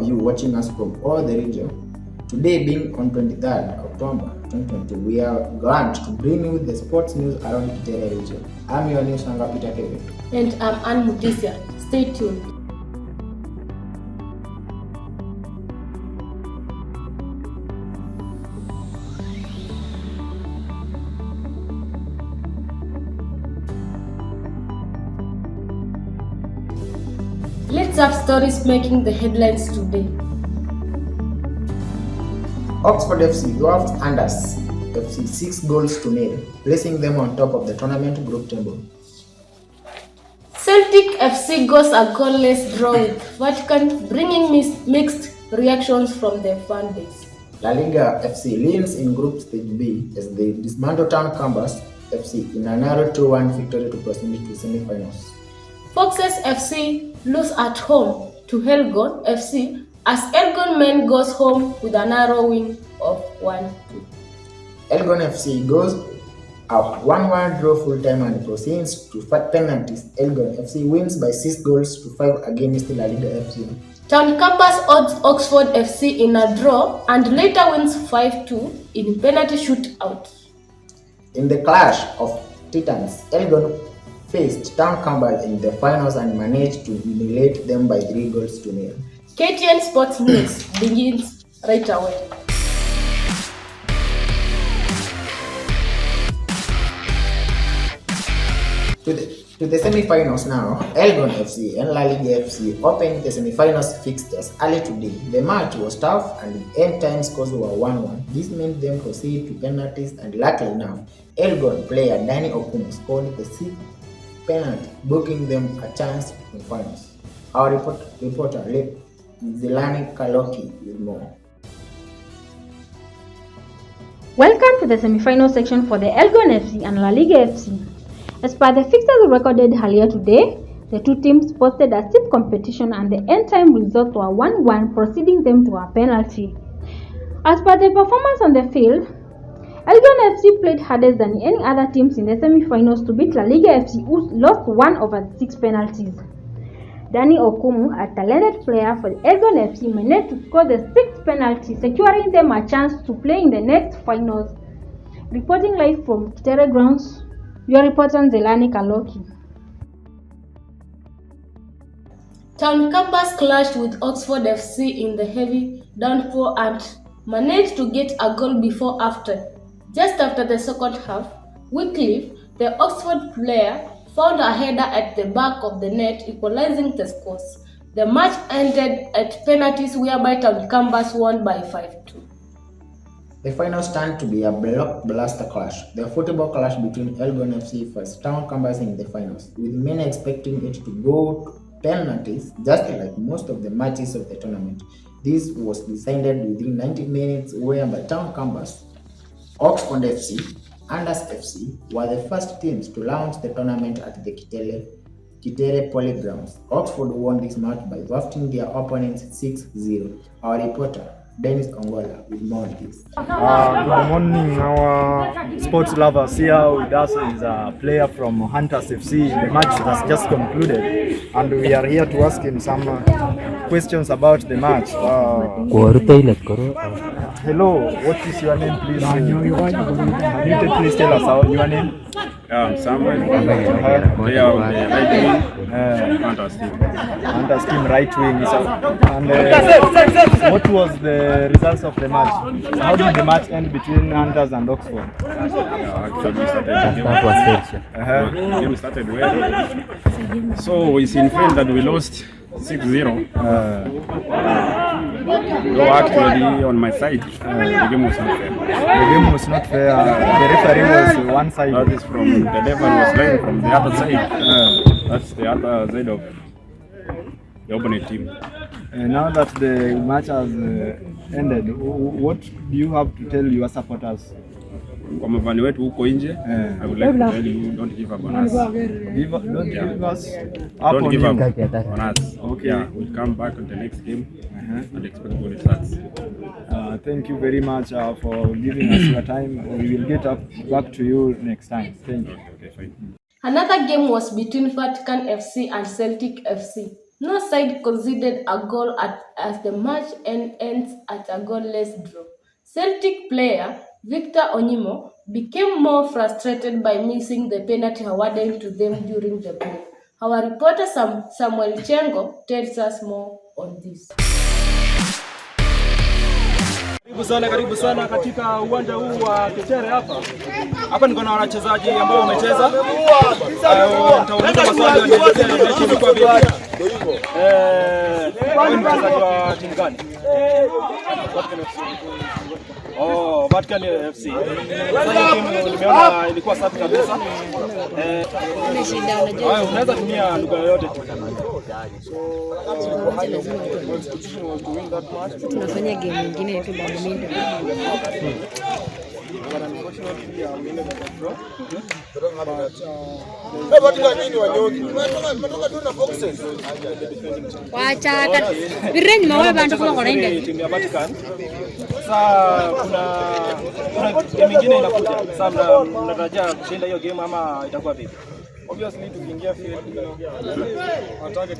you watching us from all the region. Today being on 23rd October 2020, we are glad to bring you the sports news around Kitere region. I'm your news anchor Kitere. And I'm Ann Mutisia. Stay tuned. Let's have stories making the headlines today. Oxford FC dwarfed Anders FC 6 goals to nil, placing them on top of the tournament group table. Celtic FC goes a goalless draw with Vatican, bringing mixed reactions from their fan base. La Liga FC leans in Group Stage B as they dismantle Town Canvas FC in a narrow 2-1 victory to proceed to semi-finals. Foxes FC lose at home to Elgon FC as Elgon men goes home with a narrow win of 1-2. Elgon FC goes a 1-1 draw full-time and proceeds to penalties. Elgon FC wins by 6 goals to 5 against La Liga FC. Town Campus odds Oxford FC in a draw and later wins 5-2 in penalty shootout. In the clash of titans, Elgon faced Town Campbell in the finals and managed to humiliate them by 3 goals to nil. KTN Sports News begins right away. To the semi-finals now. Elgon FC and La Liga FC opened the semi-finals fixtures early today. The match was tough and the end time scores were 1-1. This meant them proceed to penalties and luckily now, Elgon player Danny Okumu scored the 6th penalty, booking them a chance in finals. Our reporter Zelani Kaloki with more. Welcome to the semi-final section for the Elgon FC and La Liga FC. As per the fixtures recorded earlier today, the two teams posted a stiff competition and the end-time results were 1-1, proceeding them to a penalty. As per the performance on the field, Elgon FC played harder than any other teams in the semi-finals to beat La Liga FC, who lost 1 over 6 penalties. Danny Okumu, a talented player for the Elgon FC, managed to score the 6th penalty, securing them a chance to play in the next finals. Reporting live from Kitere grounds, your reporter Zelani Kaloki. Town Campus clashed with Oxford FC in the heavy downpour and managed to get a goal before after. Just after the second half, Wycliffe, the Oxford player, found a header at the back of the net, equalizing the scores. The match ended at penalties whereby Town Campus won by 5-2. The finals turned to be a blockbuster clash. The football clash between Elgon FC versus Town Campus in the finals, with many expecting it to go to penalties, just like most of the matches of the tournament. This was decided within 90 minutes, whereby Town Campus, Oxford FC, and Anders FC were the first teams to launch the tournament at the Kitere Poly grounds. Oxford won this match by drafting their opponents 6-0. Our reporter Dennis Ongola with more on this. Good morning, our sports lovers. Here with us is a player from Hunters FC. The match has just concluded and we are here to ask him some questions about the match. Hello, what is your name, please? Please tell us your name. Samuel, player of the right wing, Hunters team right wing. And what was the results of the match? How did the match end between Hunters and Oxford? Actually, the game started well. So it's in fact that we lost 6-0. Though actually on my side, the game was not fair. The game was not fair. The referee was one side. That is from the referee was playing from the other side. That's the other side of the opponent team. Now that the match has ended, what do you have to tell your supporters? Kwa mfano wetu huko nje, I would like to tell you, don't give up on us. Don't give us up Don't on give you. up on us. Okay. Yeah, we'll come back on the next game and expect good results. Thank you very much for giving us your time. We will get back to you next time. Thank you. Okay, fine. Another game was between Vatican FC and Celtic FC. No side conceded a goal as the match ends at a goalless draw. Celtic player Victor Onyimo became more frustrated by missing the penalty awarded to them during the play. Our reporter Samuel Chengo tells us more on this. Karibu sana katika uwanja huu wa Kitere hapa. Hapa niko na wachezaji ambao wamecheza. Nitauliza maswali ya mechi imekuwa vipi? Wewe mchezaji wa timu gani? Oh, Vatican FC. Sasa timu nimeona ilikuwa safi kabisa. Unaweza tumia lugha yoyote tu. Tunafanya game nyingine tu badminton. Wacha virenyi mawe bantu kwa konainde. Timu ya Vatican. Sasa kuna game nyingine inakuja. Sasa mnatarajia kushinda hiyo game ama itakuwa vipi? Obviously tukiingia field target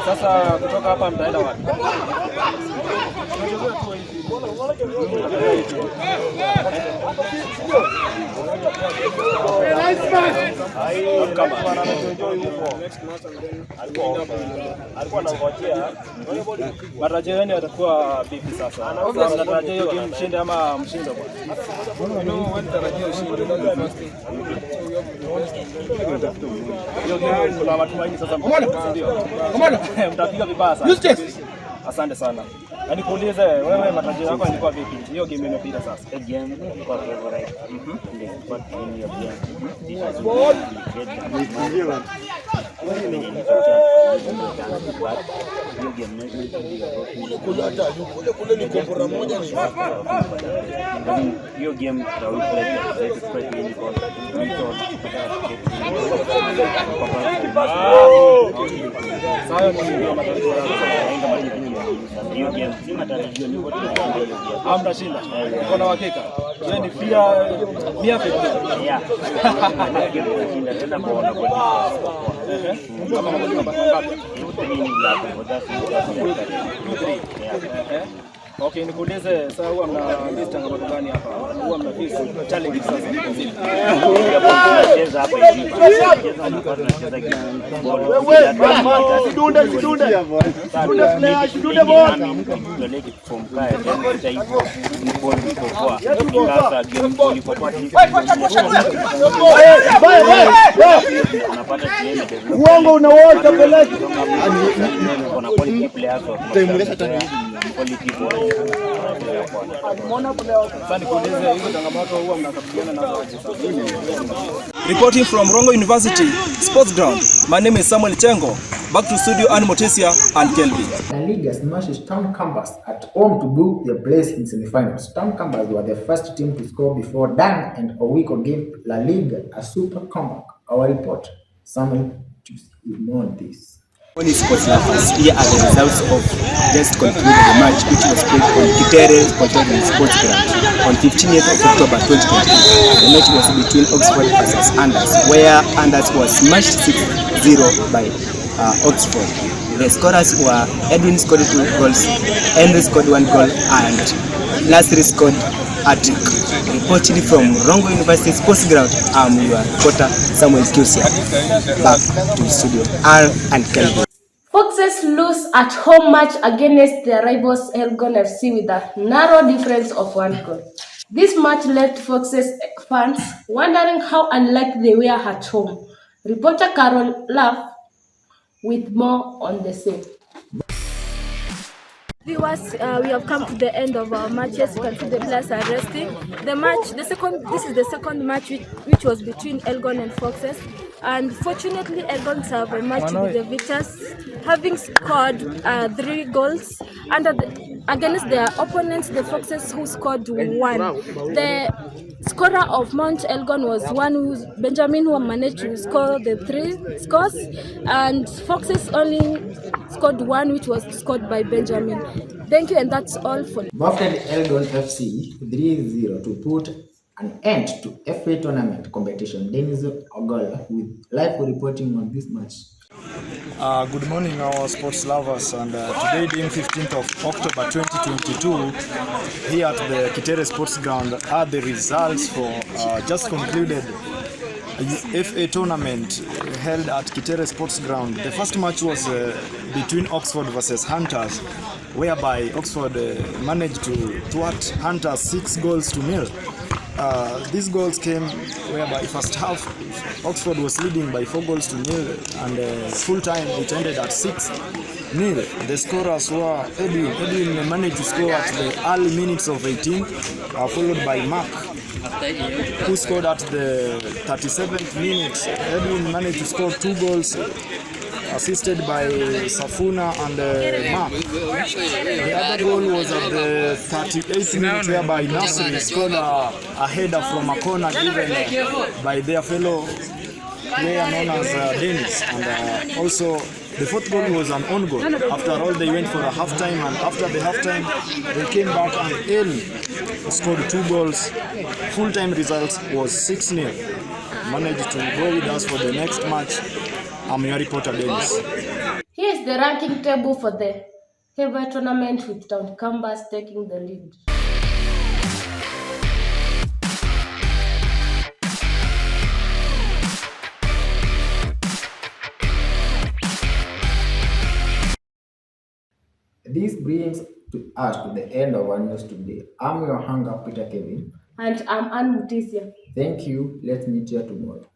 sasa kutoka hapa mtaenda wapi? Matarajio yenu yatakuwa vipi sasa? Mnatarajia hiyo game mshinde ama mshinde bwana? Kuna matumaini sasa mtapiga vibaya sana. Asante sana. Na nikuulize wewe, matarajio yako yalikuwa vipi? Hiyo game imepita sasa. Game kwa favorite. Kwa timu ya game. Hiyo game Mtashinda. Uko na uhakika? Hiyo ni pia tena kuona Okay, nikuulize sasa, huwa mna face changamoto gani hapa? Huwa mna face challenge sasa. Tunacheza hapa hivi. Tunacheza Uongo unaoota peleki. Kuna quality players wa Reporting from Rongo University Sports Ground, my name is Samuel Chengo. Back to studio and Motesia and Kelvin. La Liga smashes Town Campus at home to book their place in semi-finals. Town Campus were the first team to score before Dan and Owiko gave La Liga a super comeback. Our report, Samuel, more on this. Morning sports lovers, here are the results of just concluded the match which was played on Kitere Sports Ground on 15th of October 2020. The match was between Oxford versus Anders, where Anders was smashed 6-0 by Oxford. The scorers were Edwin scored 2 goals, Henry scored 1 goal, and Nasri scored a trick. Reporting from Rongo University Sports Ground, I'm your reporter Samuel Kusia. Back to the studio, R and Kelvin. Foxes lose at home match against their rivals Elgon FC with a narrow difference of 1 goal. This match left Foxes fans wondering how unlike they were at home. Reporter Carol Love with more on the same. Viewers, we have come to the end of our matches. You can see the players are resting. This is the second match which was between Elgon and Foxes. And fortunately, Elgon have a match with the victors, having scored 3 goals against their opponents, the Foxes, who scored 1. The scorer of Mount Elgon was Benjamin, who managed to score the 3 scores, and Foxes only scored 1, which was scored by Benjamin. Thank you, and that's all for Buffeted Elgon FC 3-0 to put an end to FA tournament competition. Dennis Ogola with live reporting on this match. Good morning, our sports lovers, and today, being 15th of October 2022, here at the Kitere Sports Ground are the results for just concluded FA tournament held at Kitere Sports Ground. The first match was between Oxford versus Hunters, whereby Oxford managed to thwart Hunters 6-0. These goals came whereby first half Oxford was leading by 4-0, and full time it ended at 6-0. The scorers were Edwin. Edwin managed to score at the early minutes of 18, followed by Mark, who scored at the 37th minute. Edwin managed to score 2 goals, assisted by Safuna and Mark. The other goal was at the 38th minute, whereby Nasri scored a header from a corner given by their fellow player known as Dennis. And also the fourth goal was an own goal. After all, they went for a half-time, and after the half-time, they came back and El scored 2 goals. Full-time result was 6-0. Managed to go with us for the next match. I'm your reporter, Dennis. Here is the ranking table for the FA tournament with Town Canvas taking the lead. This brings us to the end of our news today. I'm your hunger, Peter Kevin. And I'm Ann Mutisia. Thank you. Let's meet here tomorrow.